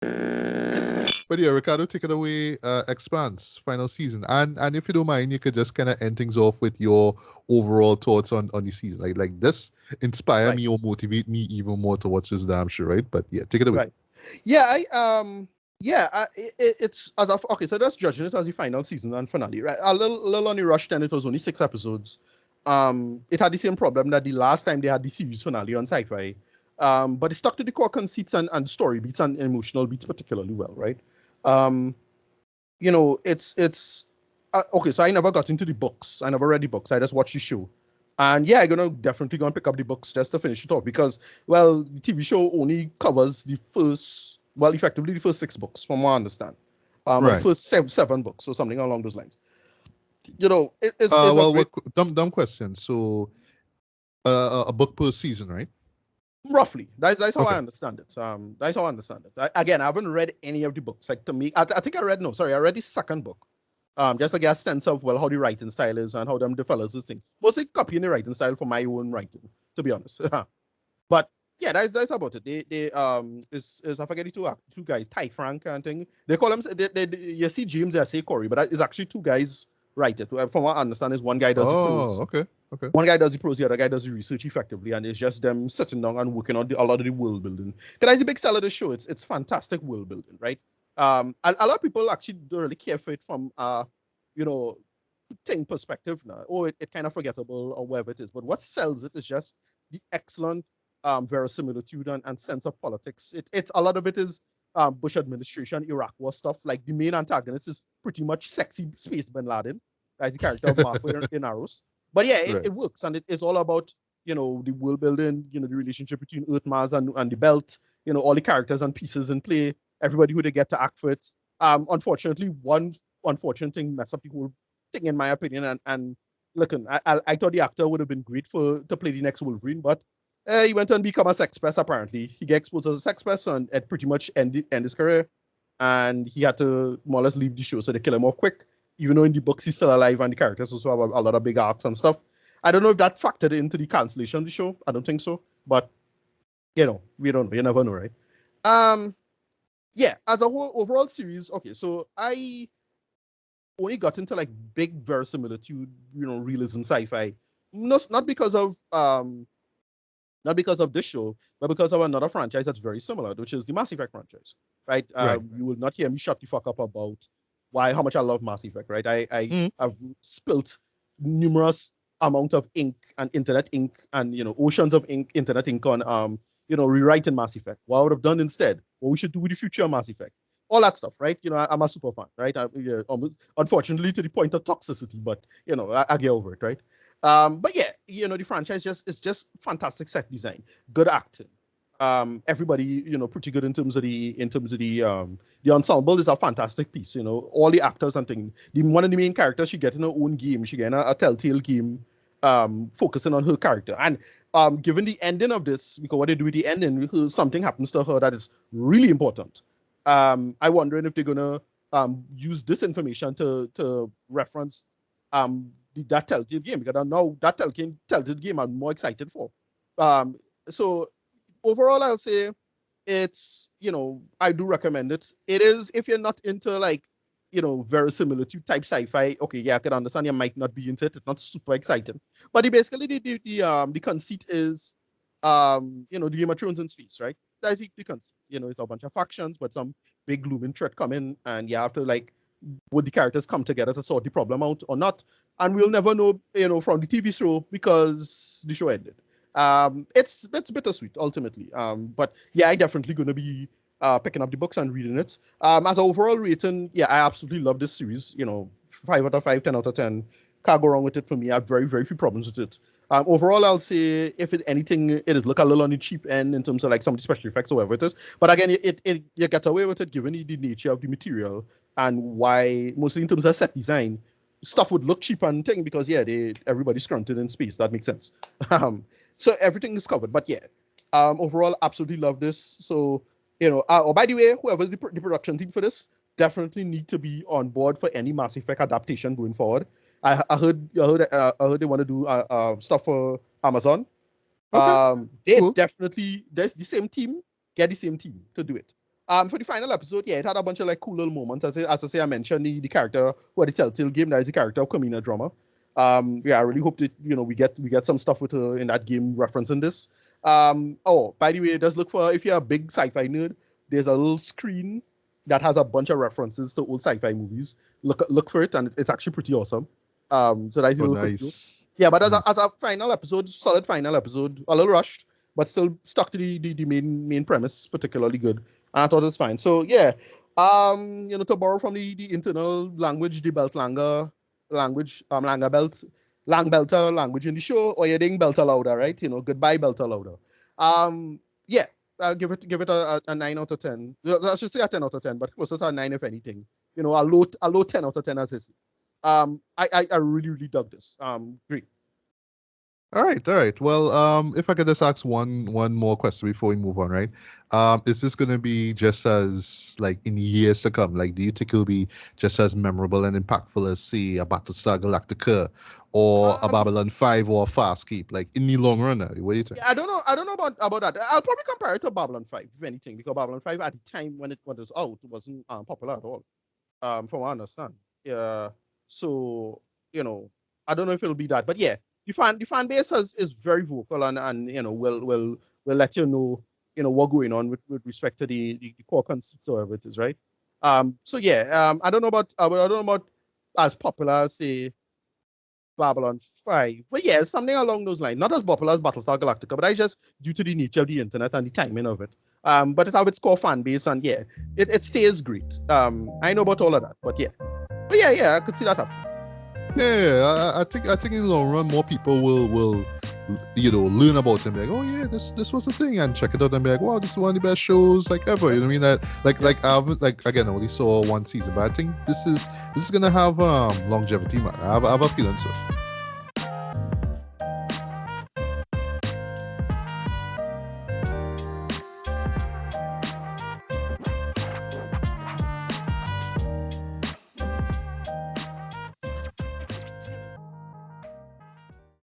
But yeah, Ricardo, take it away. Expanse final season, and if you don't mind, you could just kind of end things off with your overall thoughts on the season. Like this inspire Right, me or motivate me even more to watch this damn show, right? But yeah, take it away. right. Yeah, it's as of okay. So that's judging it as the final season and finale, right? A little on the rush. Then it was only 6 episodes. It had the same problem that the last time they had the series finale on sci-fi. But it stuck to the core conceits and story beats and emotional beats particularly well, right? Um, it's okay. So I never got into the books. I never read the books. I just watched the show. And yeah, I'm gonna definitely go and pick up the books just to finish it off because, well, the TV show only covers the first, well, effectively the first 6 books, from what I understand, or the Right. first seven books, or something along those lines. It's a Well, great, dumb question. So, a book per season, right? roughly. That's how I Okay. understand it. That's how I understand it. Again, I haven't read any of the books. Like to me, I think I read no, sorry, I read the second book. Just to get a sense of well how the writing style is and how them develop this thing. Mostly copying the writing style from my own writing, to be honest. But yeah, that's about it. They is I forget the two guys, Ty Frank and thing. They call them you see James, I say Corey, but it's actually two guys write it. From what I understand, is one guy does the Oh, prose, okay. Okay. one guy does the prose, the other guy does the research effectively, and it's just them sitting down and working on a lot of the world building. Because that's the big sell of the show. It's fantastic world building, right? A lot of people actually don't really care for it from you know, thing perspective now. Or it kind of forgettable or whatever it is. But what sells it is just the excellent verisimilitude and sense of politics. It's a lot of it is Bush administration, Iraq war stuff. Like the main antagonist is pretty much sexy space Bin Laden, as the character of Marco in Arrows. But yeah, Right. it works, and it's all about the world building, the relationship between Earth, Mars, and the Belt. All the characters and pieces in play, everybody who they get to act for it. Unfortunately, one unfortunate thing mess up the whole thing in my opinion. And looking, I thought the actor would have been great to play the next Wolverine, but he went on to become a sex pest. Apparently, he got exposed as a sex pest, and it pretty much end his career. And he had to more or less leave the show, so they kill him off quick. Even though in the books he's still alive, and the characters also have a lot of big arcs and stuff. I don't know if that factored into the cancellation of the show. I don't think so, but we don't know. You never know, right? Um, yeah. As a whole overall series, okay. So I only got into like big verisimilitude, realism sci-fi. Not because of this show, but because of another franchise that's very similar, which is the Mass Effect franchise. Right? Right. You will not hear me shut the fuck up about why how much I love Mass Effect. Right? I Mm. have spilt numerous amount of ink and internet ink and oceans of ink, internet ink on rewriting Mass Effect. What I would have done instead, what we should do with the future of Mass Effect, all that stuff, right? I'm a super fan, right? Yeah, unfortunately, to the point of toxicity, but I get over it, right? But yeah, the franchise just fantastic set design, good acting. Everybody, pretty good in terms of the ensemble is a fantastic piece. All the actors and things. One of the main characters she get in her own game. She get in a telltale game, focusing on her character. And given the ending of this, because what they do with the ending, something happens to her that is really important. I wondering if they're gonna use this information to reference that Telltale game, because I know that Telltale game I'm more excited for. Um, so overall, I'll say I do recommend it. It is if you're not into like verisimilitude type sci-fi. Okay, yeah, I can understand you might not be into it. It's not super exciting, but basically the conceit is the Game of Thrones in space, right? That's the conceit. It's a bunch of factions, but some big looming threat coming, and you have to like would the characters come together to sort the problem out or not? And we'll never know, from the TV show because the show ended. It's bittersweet ultimately. But yeah, I definitely gonna be picking up the books and reading it. As an overall rating, yeah, I absolutely love this series. 5 out of 5, 10 out of 10. Can't go wrong with it for me. I have very, very few problems with it. Overall, I'll say if anything, it is look a little on the cheap end in terms of like some of the special effects or whatever it is. But again, it you get away with it given the nature of the material and why mostly in terms of set design, stuff would look cheap and thing because yeah, everybody's scrunted in space. That makes sense. Um, so everything is covered. But yeah, overall, absolutely love this. So oh, by the way, whoever's the production team for this definitely need to be on board for any Mass Effect adaptation going forward. I heard they want to do stuff for Amazon. Okay. They Cool. definitely there's the same team, get the same team to do it. For the final episode, yeah, it had a bunch of like cool little moments. As I say, I mentioned the character who had the Telltale game. That is the character of Kamina Drummer. Yeah, I really hope that we get some stuff with her in that game referencing this. Oh, by the way, just look for, if you're a big sci-fi nerd, there's a little screen that has a bunch of references to old sci-fi movies. Look for it, and it's actually pretty awesome. So that's a Oh, little quick joke. nice. Yeah, but as a, Mm. as a final episode, solid final episode, a little rushed, but still stuck to the main premise, particularly good. And I thought it was fine. So yeah, to borrow from the internal language, the Beltlanga language, Langa Belt, Lang Belter language in the show, or you ding Belter louder, right? Goodbye Belter louder. Yeah, I'll give it a 9 out of 10. I should say a 10 out of 10, but closer to a 9 if anything. A low 10 out of 10 as his. I really really dug this. Great. All right, all right. Well, if I could just ask one more question before we move on, right? Is this gonna be just as like in years to come? Like, do you think it'll be just as memorable and impactful as, say, a Battlestar Galactica or a Um, Babylon 5 or a Fast Keep? Like in the long run, what do you think? yeah, I don't know about that. I'll probably compare it to Babylon 5, if anything, because Babylon 5 at the time when it was out wasn't popular at all. From what I understand. Yeah. So, you know, I don't know if it'll be that, but yeah, the fan base is very vocal, and will let what going on with respect to the core concepts or whatever it is, right? So yeah, I don't know about as popular as, say, Babylon 5. But yeah, something along those lines. Not as popular as Battlestar Galactica, but that's just due to the nature of the internet and the timing of it. But it has its core fan base, and yeah, it stays great. I know about all of that, but yeah. But yeah, I could see that happening. Yeah, I think in the long run, more people will learn about them. Like, oh yeah, this was the thing, and check it out and be like, wow, this is one of the best shows like ever. Yeah, You know what I mean? That yeah. like again, I only saw one season, but I think this is gonna have longevity, man. I have a feeling so.